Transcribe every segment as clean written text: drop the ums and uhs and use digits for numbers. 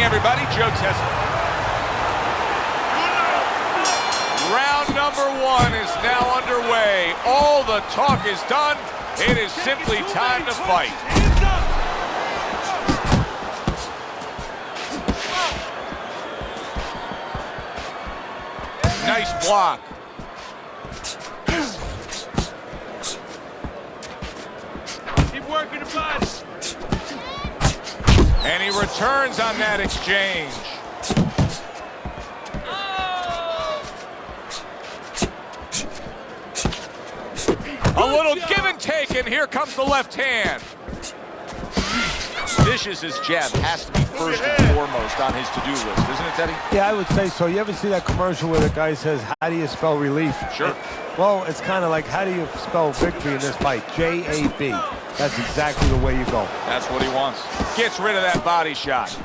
everybody. Joe Tessa. Round number 1 is now underway. All the talk is done. It is simply time to fight. Nice block. Keep working the body. And he returns on that exchange. A little give and take, and here comes the left hand. Dishes his jab has to be first and foremost on his to-do list, isn't it, Teddy? Yeah, I would say so. You ever see that commercial where the guy says, how do you spell relief? Sure. Well, it's kind of like, how do you spell victory in this fight? J-A-V. That's exactly the way you go. That's what he wants. Gets rid of that body shot.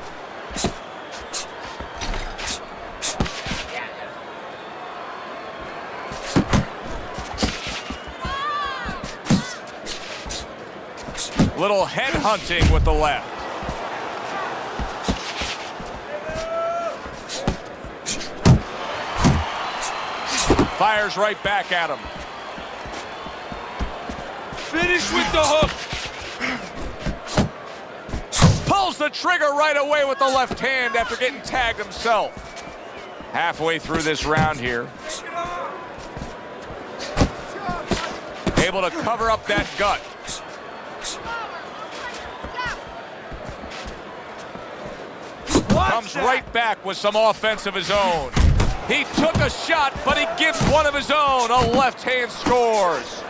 Little head hunting with the left. Fires right back at him. Finish with the hook. Pulls the trigger right away with the left hand after getting tagged himself. Halfway through this round here. Able to cover up that gut. Comes right back with some offense of his own. He took a shot, but he gives one of his own. A left hand scores.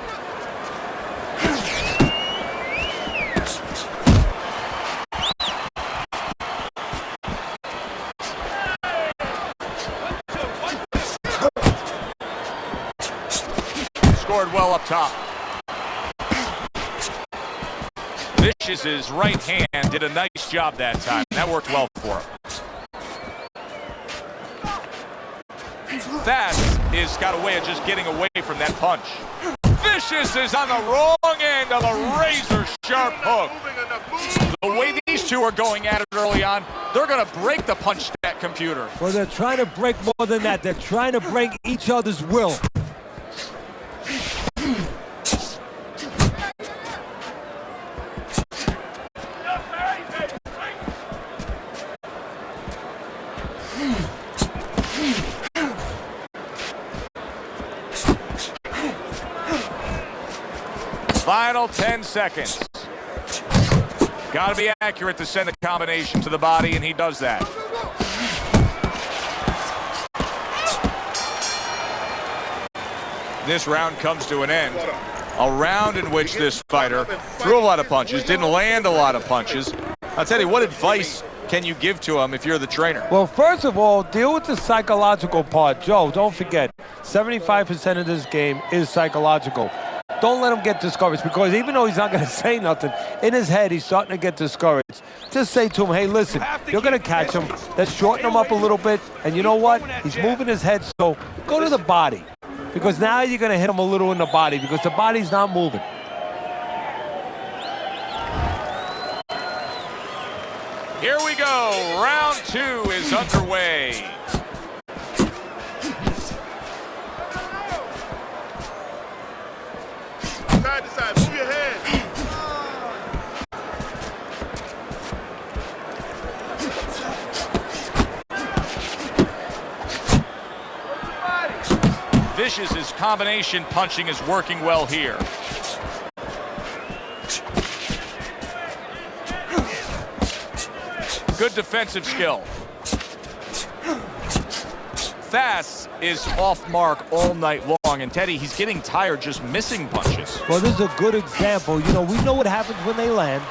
Scored well up top. His right hand did a nice job that time. That worked well for him. Fast is got a way of just getting away from that punch. Vicious is on the wrong end of a razor-sharp hook. The way these two are going at it early on, they're going to break the punch stat computer. Well, they're trying to break more than that. They're trying to break each other's will. Final 10 seconds. Got to be accurate to send the combination to the body, and he does that. This round comes to an end. A round in which this fighter threw a lot of punches, didn't land a lot of punches. I'll tell you, what advice can you give to him if you're the trainer? Well, first of all, deal with the psychological part. Joe, don't forget, 75% of this game is psychological. Don't let him get discouraged, because even though he's not going to say nothing, in his head he's starting to get discouraged. Just say to him, hey, listen, you're going to catch him. Let's shorten him up a little bit. And you know what? He's moving his head, so go to the body. Because now you're going to hit him a little in the body, because the body's not moving. Here we go. Round 2 is underway. Side to side, move your head. Vicious' combination punching is working well here. Good defensive skill. Fast is off mark all night long, and Teddy, he's getting tired just missing punches. Well, this is a good example. You know, we know what happens when they land,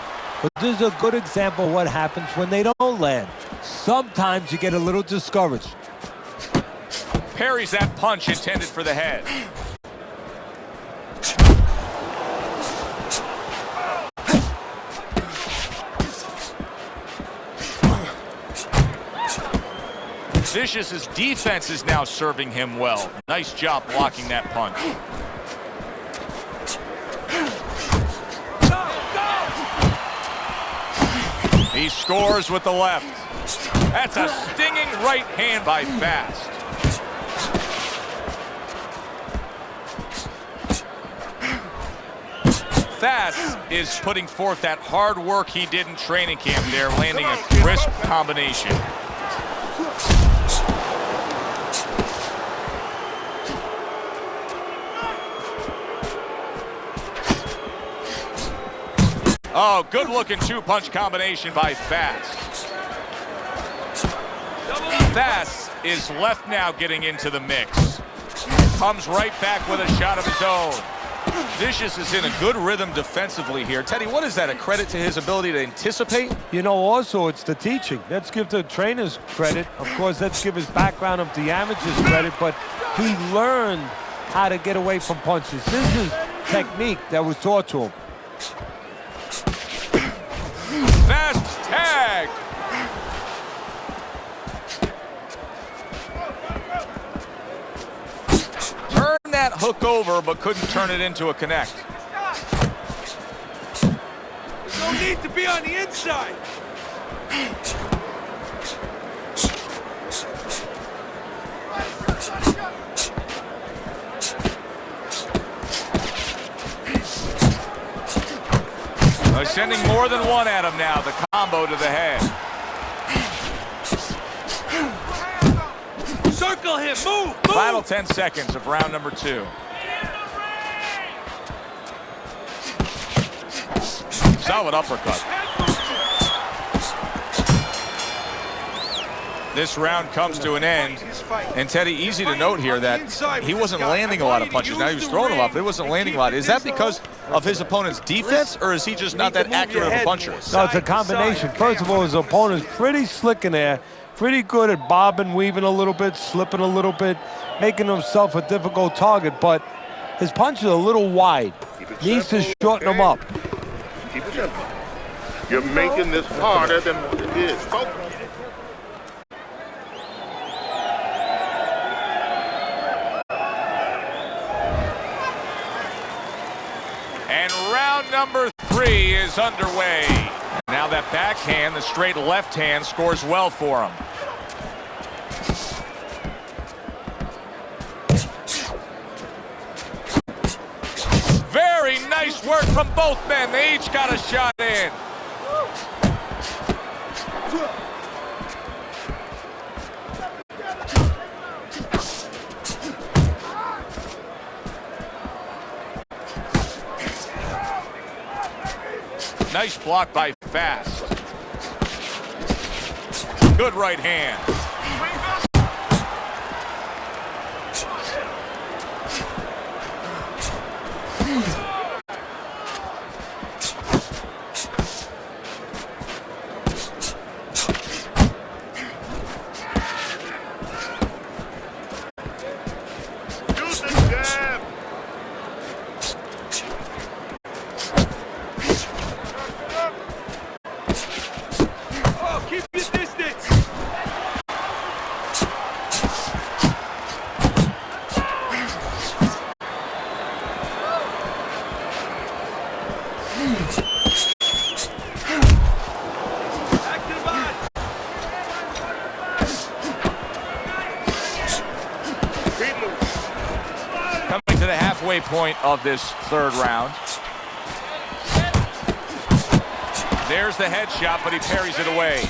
but this is a good example of what happens when they don't land. Sometimes you get a little discouraged. Parries that punch intended for the head. Vicious' defense is now serving him well. Nice job blocking that punch. He scores with the left. That's a stinging right hand by Fast. Fast is putting forth that hard work he did in training camp there, landing a crisp combination. Oh, good-looking two-punch combination by Fast. Fast is left now getting into the mix. Comes right back with a shot of his own. Vicious is in a good rhythm defensively here. Teddy, what is that, a credit to his ability to anticipate? You know, also, it's the teaching. Let's give the trainers credit. Of course, let's give his background of the amateurs credit, but he learned how to get away from punches. This is technique that was taught to him. Fast tag. Turned that hook over, but couldn't turn it into a connect. There's no need to be on the inside. They're sending more than one at him now. The combo to the head. Circle him. Move. Final 10 seconds of round number 2. Solid uppercut. This round comes to an end. And Teddy, easy to note here that he wasn't landing a lot of punches. Now he was throwing them up, but he wasn't landing a lot. Is that because of his opponent's defense, or is he just not that accurate of a puncher? No, it's a combination. First of all, his opponent's pretty slick in there, pretty good at bobbing, weaving a little bit, slipping a little bit, making himself a difficult target, but his punch is a little wide. Needs to shorten them up. Keep it simple. You're making this harder than what it is. Focus. And round number 3 is underway. Now that backhand, the straight left hand, scores well for him. Very nice work from both men. They each got a shot in. Nice block by Fast. Good right hand. Use the jab. Oh, keep your distance. Back to the body. Keep moving. Coming to the halfway point of this third round. There's the headshot, but he parries it away.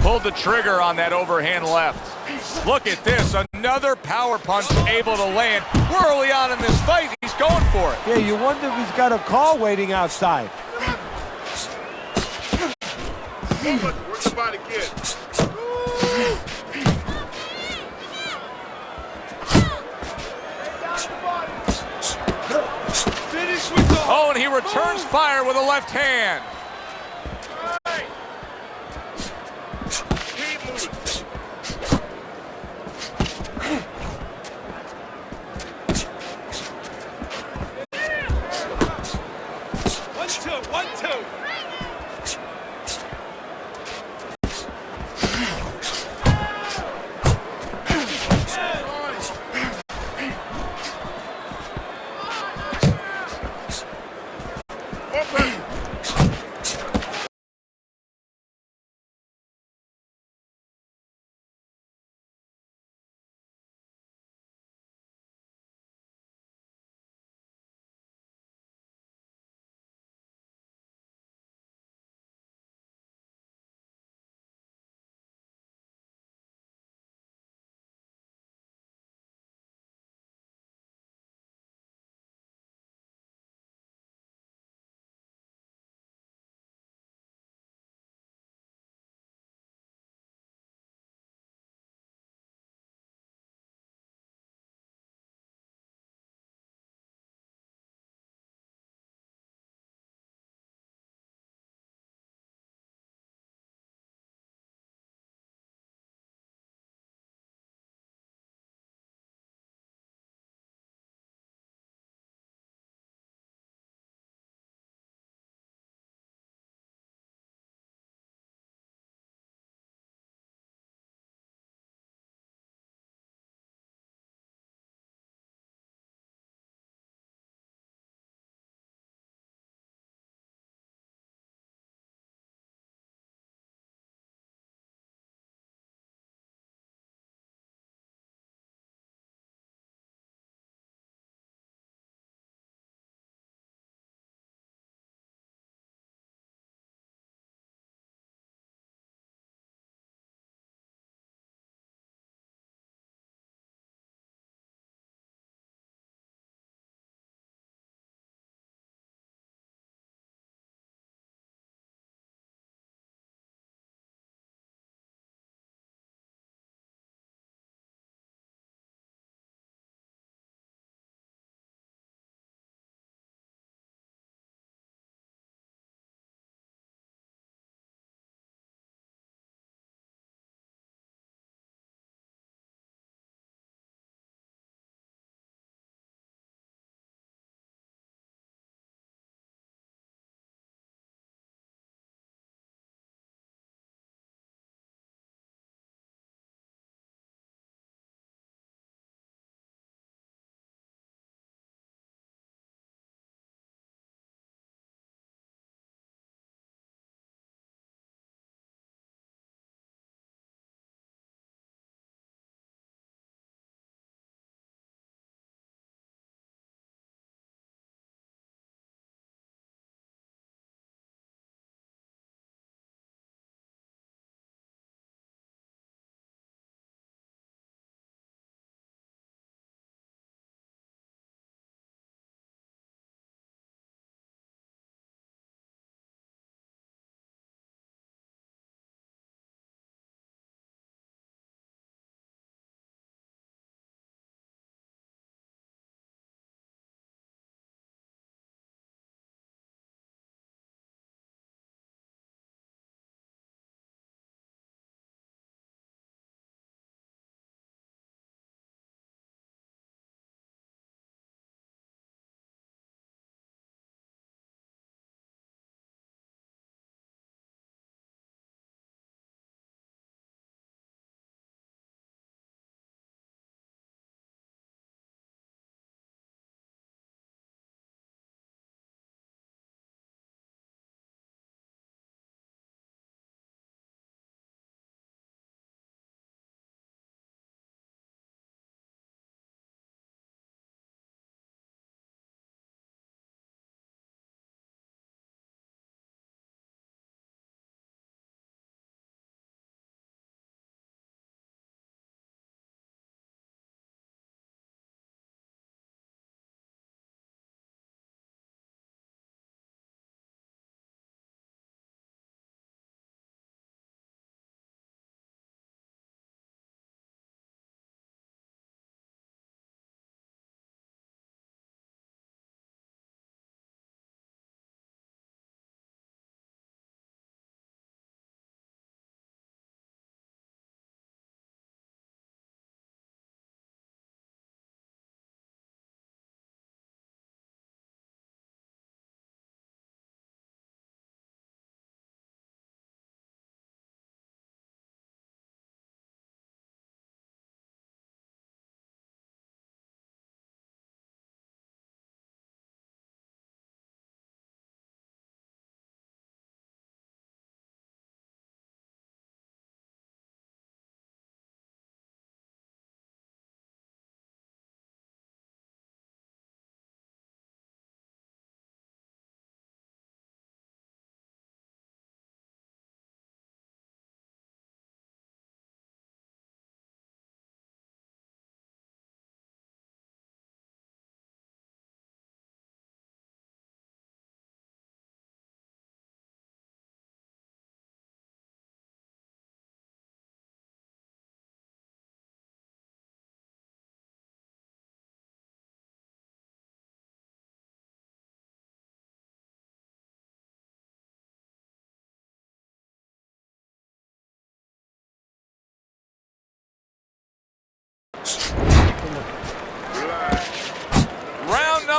Pulled the trigger on that overhand left. Look at this, another power punch able to land. We're early on in this fight, he's going for it. Yeah, you wonder if he's got a car waiting outside. Movement. Work the body, kid. Finish with the Oh, and he returns fire with a left hand. Keep moving. 1-2, 1-2.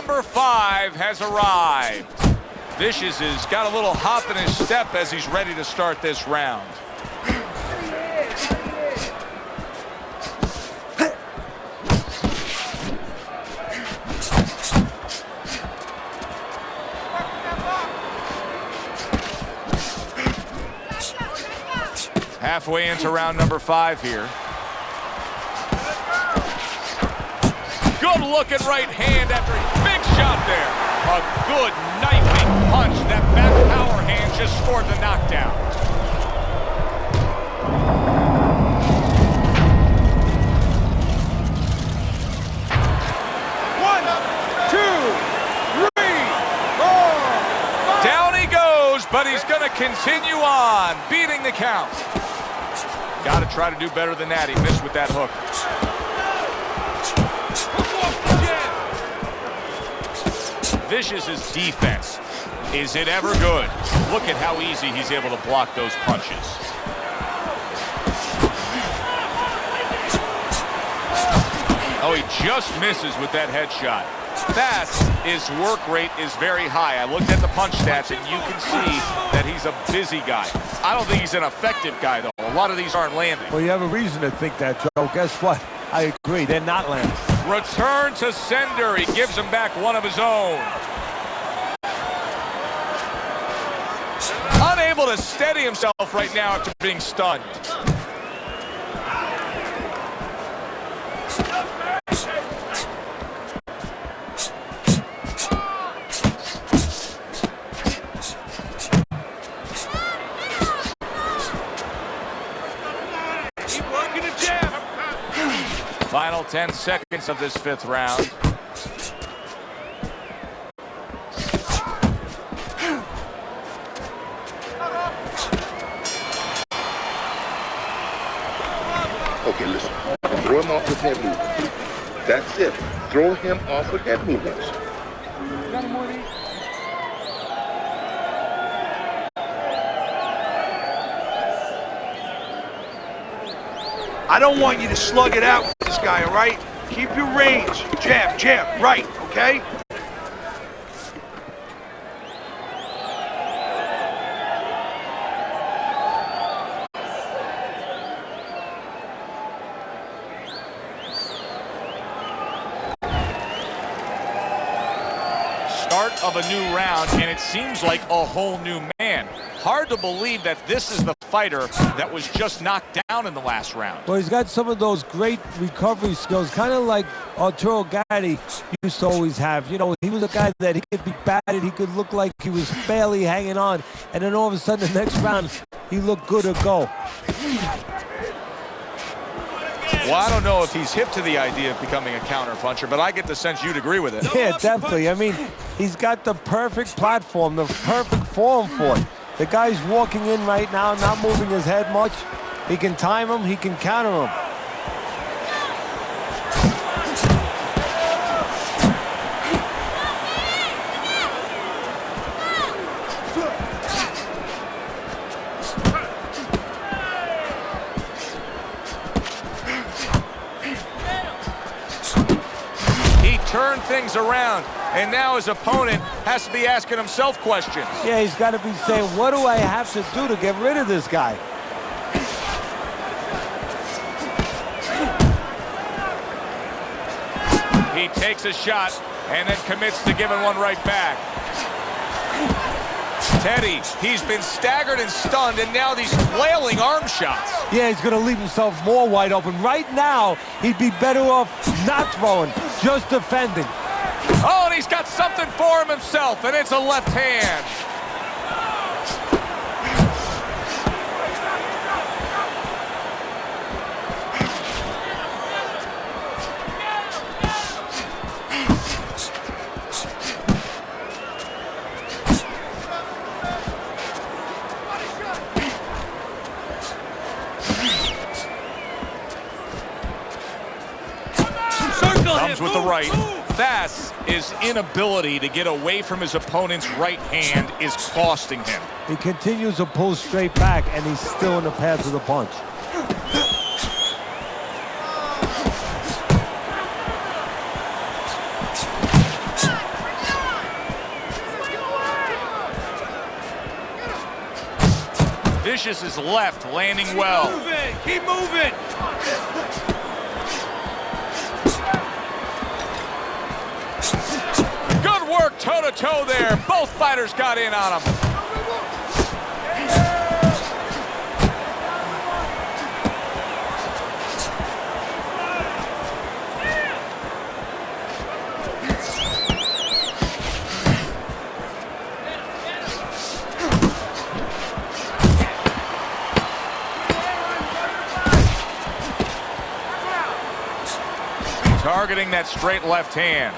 number 5 has arrived. Vicious has got a little hop in his step as he's ready to start this round. Halfway into round number 5 here. Good looking right hand after a big shot there. A good knifing punch. That back power hand just scored the knockdown. One, two, three, four, five. Down he goes, but he's going to continue on, beating the count. Got to try to do better than that. He missed with that hook. Vicious's defense, is it ever good? Look at how easy he's able to block those punches. Oh, he just misses with that headshot. His work rate is very high. I looked at the punch stats, and you can see that he's a busy guy. I don't think he's an effective guy, though. A lot of these aren't landing. Well, you have a reason to think that, Joe. Guess what? I agree. They're not landing. Return to sender. He gives him back one of his own. Unable to steady himself right now after being stunned. Keep working the jab. Final 10 seconds of this 5th round. Okay, listen. Throw him off with head movements. That's it. Throw him off with head movements. I don't want you to slug it out with this guy, all right? Keep your range. Jab, jab, right, okay? Start of a new round, and it seems like a whole new man. Hard to believe that this is the fighter that was just knocked down in the last round. Well, he's got some of those great recovery skills, kind of like Arturo Gatti used to always have. You know, he was a guy that he could be batted, he could look like he was barely hanging on, and then all of a sudden the next round, he looked good to go. Well, I don't know if he's hip to the idea of becoming a counter-puncher, but I get the sense you'd agree with it. Yeah, definitely. I mean, he's got the perfect platform, the perfect form for it. The guy's walking in right now, not moving his head much. He can time him, he can counter him. Turn things around, and now his opponent has to be asking himself questions. Yeah, he's got to be saying, what do I have to do to get rid of this guy? He takes a shot and then commits to giving one right back. Teddy, he's been staggered and stunned, and now these flailing arm shots. Yeah, he's going to leave himself more wide open. Right now, he'd be better off not throwing, just defending. Oh, and he's got something for him himself, and it's a left hand. Comes with the right. His inability to get away from his opponent's right hand is costing him. He continues to pull straight back, and he's still in the path of the punch. Vicious's left landing well. Keep moving. Good work toe-to-toe there. Both fighters got in on him. Targeting that straight left hand.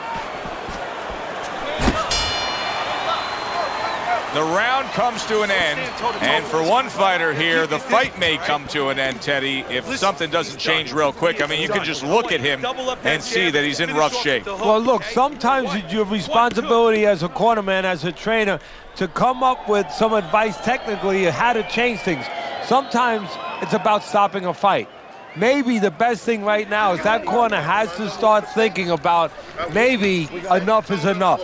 The round comes to an end, and for one fighter here, the fight may come to an end, Teddy, if something doesn't change real quick. I mean, you can just look at him and see that he's in rough shape. Well, look, sometimes it's your responsibility as a cornerman, as a trainer, to come up with some advice technically how to change things. Sometimes it's about stopping a fight. Maybe the best thing right now is that corner has to start thinking about maybe enough is enough.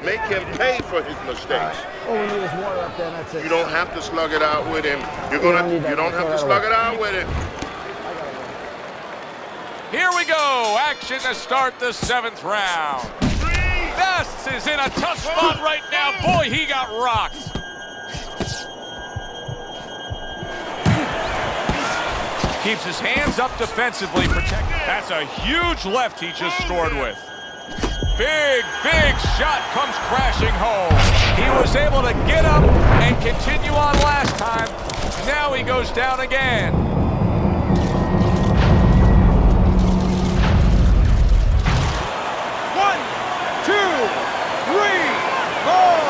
Make him pay for his mistakes. All we need is water up there, and that's it. You don't have to slug it out with him. You don't have to slug it out with him. Here we go. Action to start the 7th round. Vests is in a tough spot right now. Boy, he got rocked. Keeps his hands up defensively, protecting. That's a huge left he just scored with. Big, big shot comes crashing home. He was able to get up and continue on last time. Now he goes down again. One, two, three, four,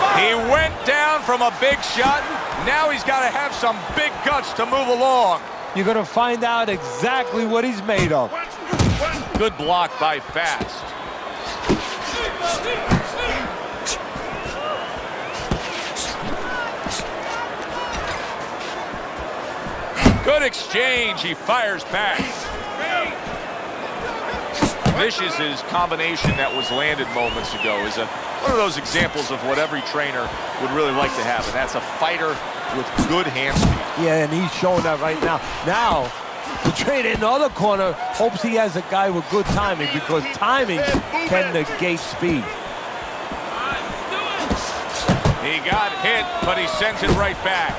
five. He went down from a big shot. Now he's got to have some big guts to move along. You're going to find out exactly what he's made of. Good block by Fast. Good exchange. He fires back. Vicious's combination that was landed moments ago is one of those examples of what every trainer would really like to have, and that's a fighter with good hand speed. Yeah, and he's showing that right now. Now, the trainer in the other corner hopes he has a guy with good timing, because timing can negate speed. He got hit, but he sends it right back.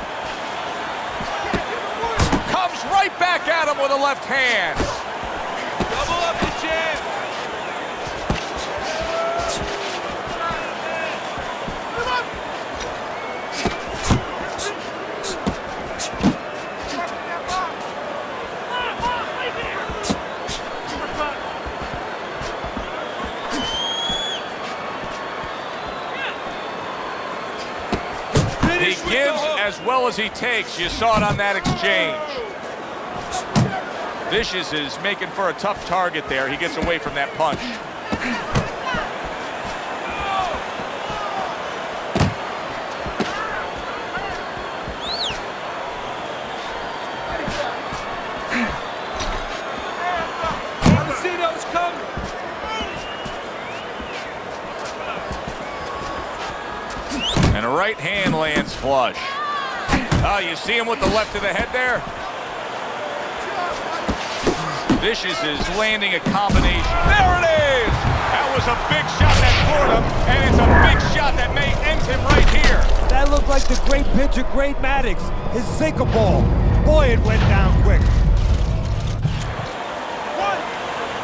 Comes right back at him with a left hand. Double up the jab. He gives as well as he takes. You saw it on that exchange. Vicious is making for a tough target there. He gets away from that punch. I see those coming. And a right hand lands flush. Oh, you see him with the left of the head there? Vicious is landing a combination. There it is! That was a big shot that floored him, and it's a big shot that may end him right here. That looked like the great pitcher, Great Maddox, his sinker ball. Boy, it went down quick. 1,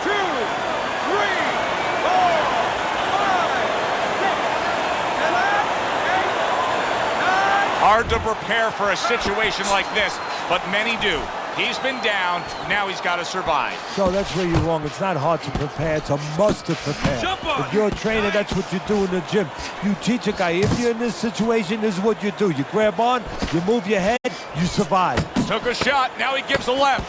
2, 3, 4, 5, 6, 7, 8, 9. Hard to prepare for a situation like this, but many do. He's been down, now he's got to survive. So that's where you're wrong. It's not hard to prepare, it's a must to prepare. If you're a trainer, that's what you do in the gym. You teach a guy, if you're in this situation, this is what you do. You grab on, you move your head, you survive. Took a shot, now he gives a left.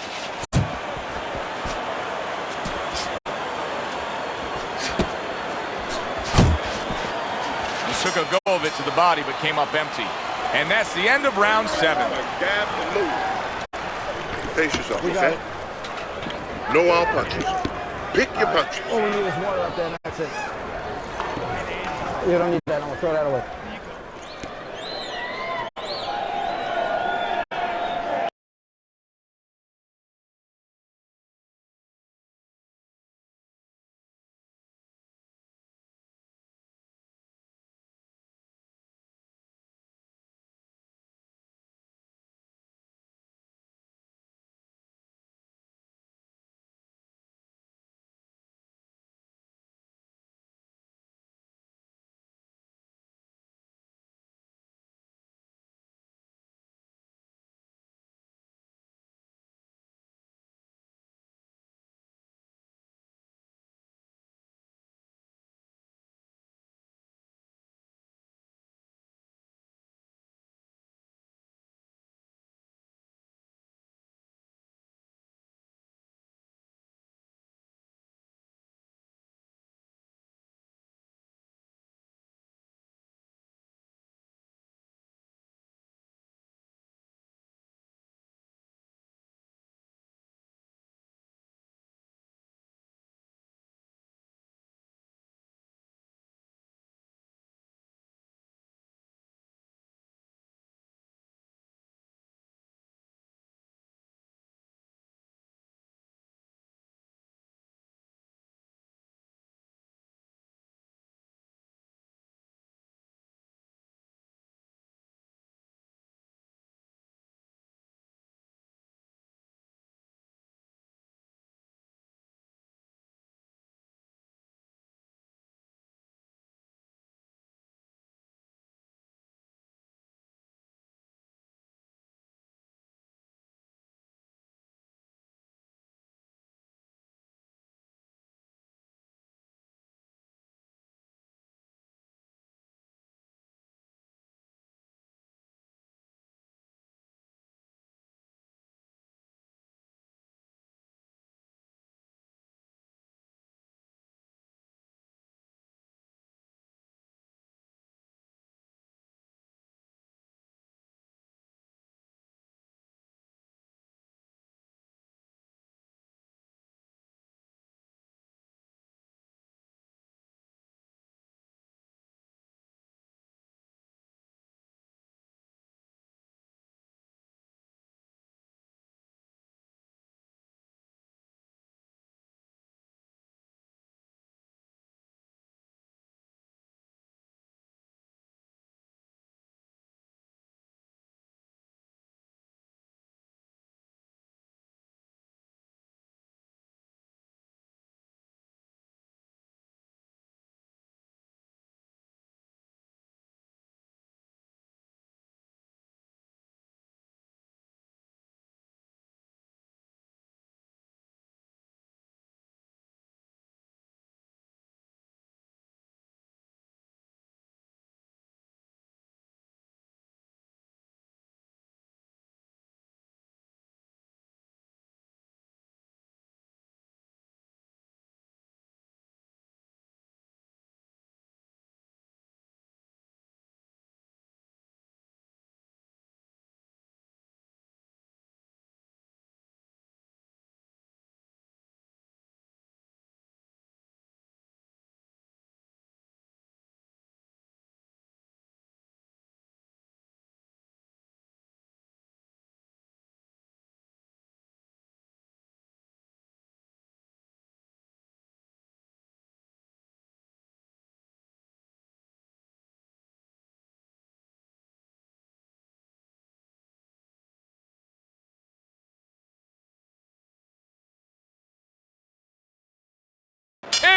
He took a go of it to the body, but came up empty. And that's the end of round 7. Jab and move. Pace yourself, okay? No wild punches. Pick your punches. All we need is water up there, and that's it. You don't need that. I'm gonna throw that away.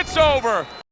It's over.